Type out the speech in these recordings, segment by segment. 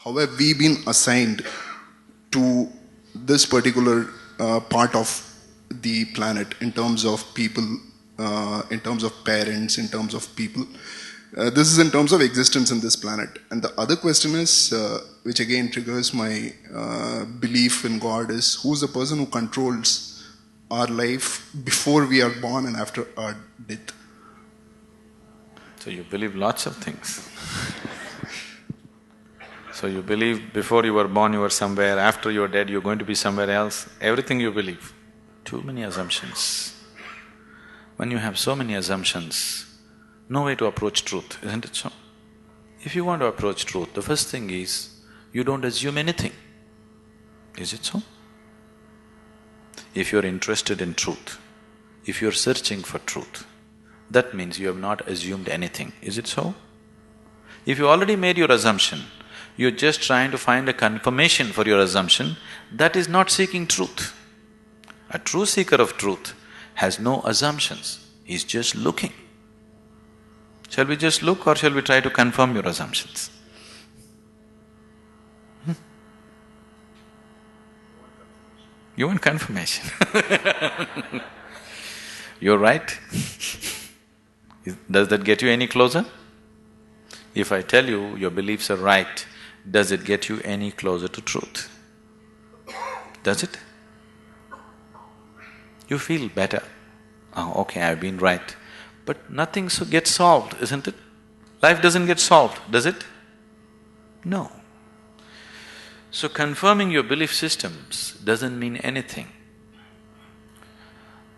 how have we been assigned to this particular part of the planet in terms of people, in terms of parents, in terms of people. This is in terms of existence in this planet. And the other question is, which again triggers my belief in God, is who's the person who controls our life before we are born and after our death? So you believe lots of things. So you believe before you were born you were somewhere, after you're dead you're going to be somewhere else, everything you believe. Too many assumptions. When you have so many assumptions, no way to approach truth, isn't it so? If you want to approach truth, the first thing is, you don't assume anything. Is it so? If you're interested in truth, if you're searching for truth, that means you have not assumed anything, is it so? If you already made your assumption, you're just trying to find a confirmation for your assumption, that is not seeking truth. A true seeker of truth has no assumptions, he's just looking. Shall we just look or shall we try to confirm your assumptions? You want confirmation. You're right. Does that get you any closer? If I tell you your beliefs are right, does it get you any closer to truth? Does it? You feel better. Oh, okay, I've been right. But nothing gets solved, isn't it? Life doesn't get solved, does it? No. So confirming your belief systems doesn't mean anything.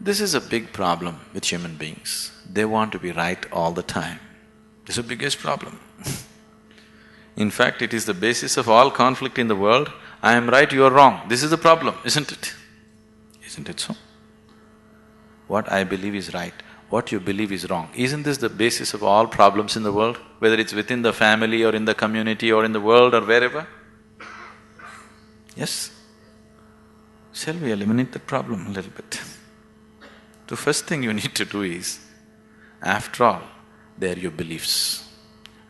This is a big problem with human beings. They want to be right all the time. This is the biggest problem. In fact, it is the basis of all conflict in the world. I am right, you are wrong. This is the problem, isn't it? Isn't it so? What I believe is right, what you believe is wrong. Isn't this the basis of all problems in the world? Whether it's within the family or in the community or in the world or wherever? Yes? Shall we eliminate the problem a little bit? The first thing you need to do is, after all, they're your beliefs.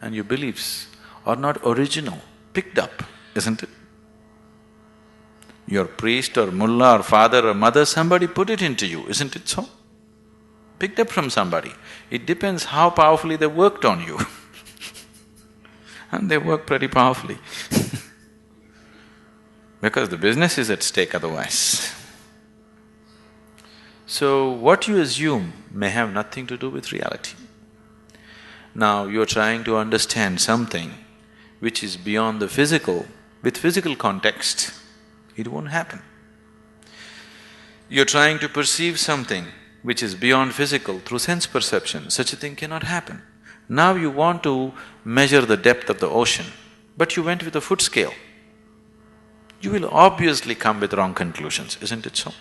And your beliefs are not original, picked up, isn't it? Your priest or mullah or father or mother, somebody put it into you, isn't it so? Picked up from somebody. It depends how powerfully they worked on you. And they work pretty powerfully because the business is at stake otherwise. So what you assume may have nothing to do with reality. Now you're trying to understand something which is beyond the physical, with physical context, it won't happen. You're trying to perceive something which is beyond physical through sense perception, such a thing cannot happen. Now you want to measure the depth of the ocean, but you went with a foot scale. You will obviously come with wrong conclusions, isn't it so?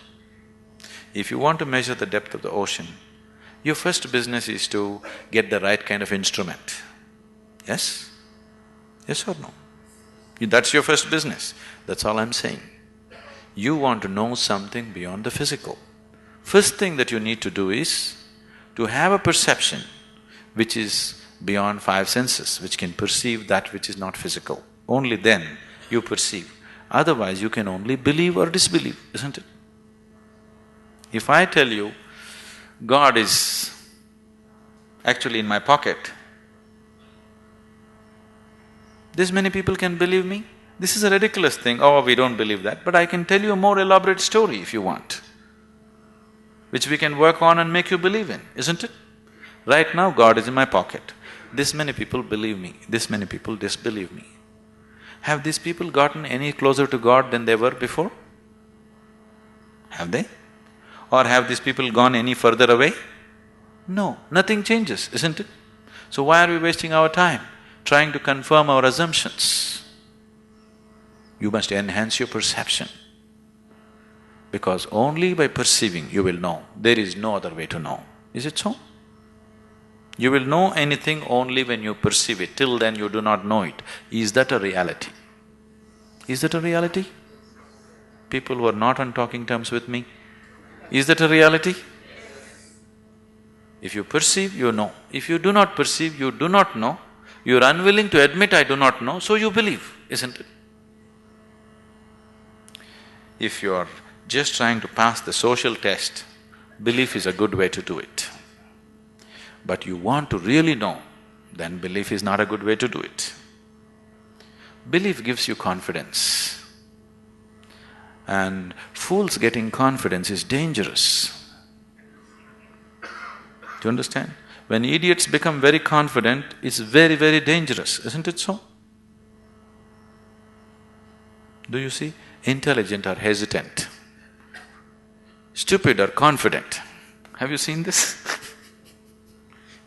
If you want to measure the depth of the ocean, your first business is to get the right kind of instrument. Yes? Yes or no? That's your first business, that's all I'm saying. You want to know something beyond the physical. First thing that you need to do is to have a perception which is beyond five senses, which can perceive that which is not physical. Only then you perceive. Otherwise you can only believe or disbelieve, isn't it? If I tell you, God is actually in my pocket, this many people can believe me? This is a ridiculous thing, oh, we don't believe that, but I can tell you a more elaborate story if you want, which we can work on and make you believe in, isn't it? Right now, God is in my pocket. This many people believe me, this many people disbelieve me. Have these people gotten any closer to God than they were before? Have they? Or have these people gone any further away? No, nothing changes, isn't it? So why are we wasting our time trying to confirm our assumptions? You must enhance your perception, because only by perceiving you will know. There is no other way to know. Is it so? You will know anything only when you perceive it. Till then you do not know it. Is that a reality? Is that a reality? People who are not on talking terms with me, is that a reality? If you perceive, you know. If you do not perceive, you do not know. You're unwilling to admit I do not know, so you believe. isn't it? If you're just trying to pass the social test, belief is a good way to do it. But you want to really know, then belief is not a good way to do it. Belief gives you confidence. And fools getting confidence is dangerous. Do you understand? When idiots become very confident, it's very, very dangerous, isn't it so? Do you see? Intelligent are hesitant. Stupid are confident. Have you seen this?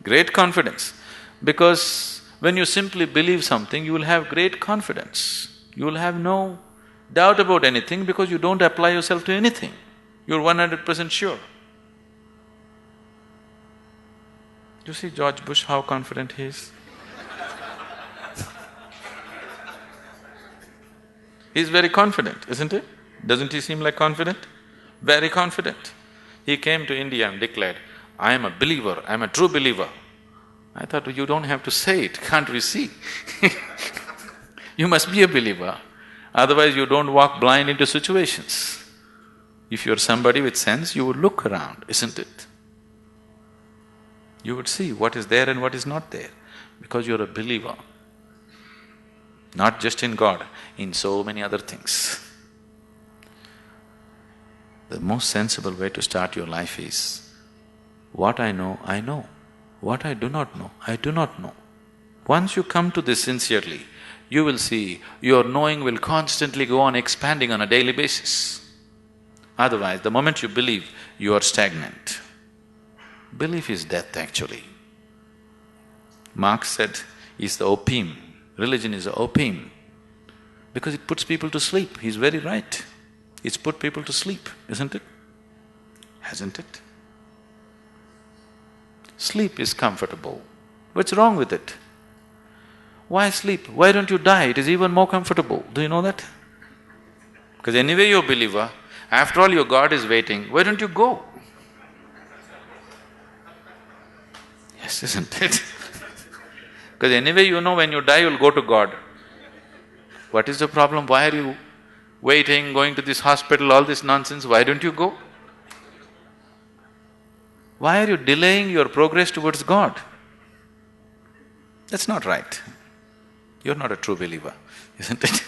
Great confidence. Because when you simply believe something, you will have great confidence. You will have no doubt about anything because you don't apply yourself to anything. You're 100% sure. You see George Bush, how confident he is? He's very confident, isn't it? Doesn't he seem like confident? Very confident. He came to India and declared, "I am a believer, I am a true believer." I thought, you don't have to say it, can't we see? You must be a believer, otherwise you don't walk blind into situations. If you're somebody with sense, you would look around, isn't it? You would see what is there and what is not there, because you're a believer. Not just in God, in so many other things. The most sensible way to start your life is, what I know, I know. What I do not know, I do not know. Once you come to this sincerely, you will see your knowing will constantly go on expanding on a daily basis. Otherwise, the moment you believe, you are stagnant. Belief is death actually. Marx said, is the opium. Religion is the opium. Because it puts people to sleep. He's very right. It's put people to sleep, isn't it? Hasn't it? Sleep is comfortable. What's wrong with it? Why sleep? Why don't you die? It is even more comfortable. Do you know that? Because anyway you're a believer, after all your God is waiting, why don't you go? Yes, isn't it? Because anyway you know when you die you'll go to God. What is the problem? Why are you waiting, going to this hospital, all this nonsense? Why don't you go? Why are you delaying your progress towards God? That's not right. You're not a true believer, isn't it?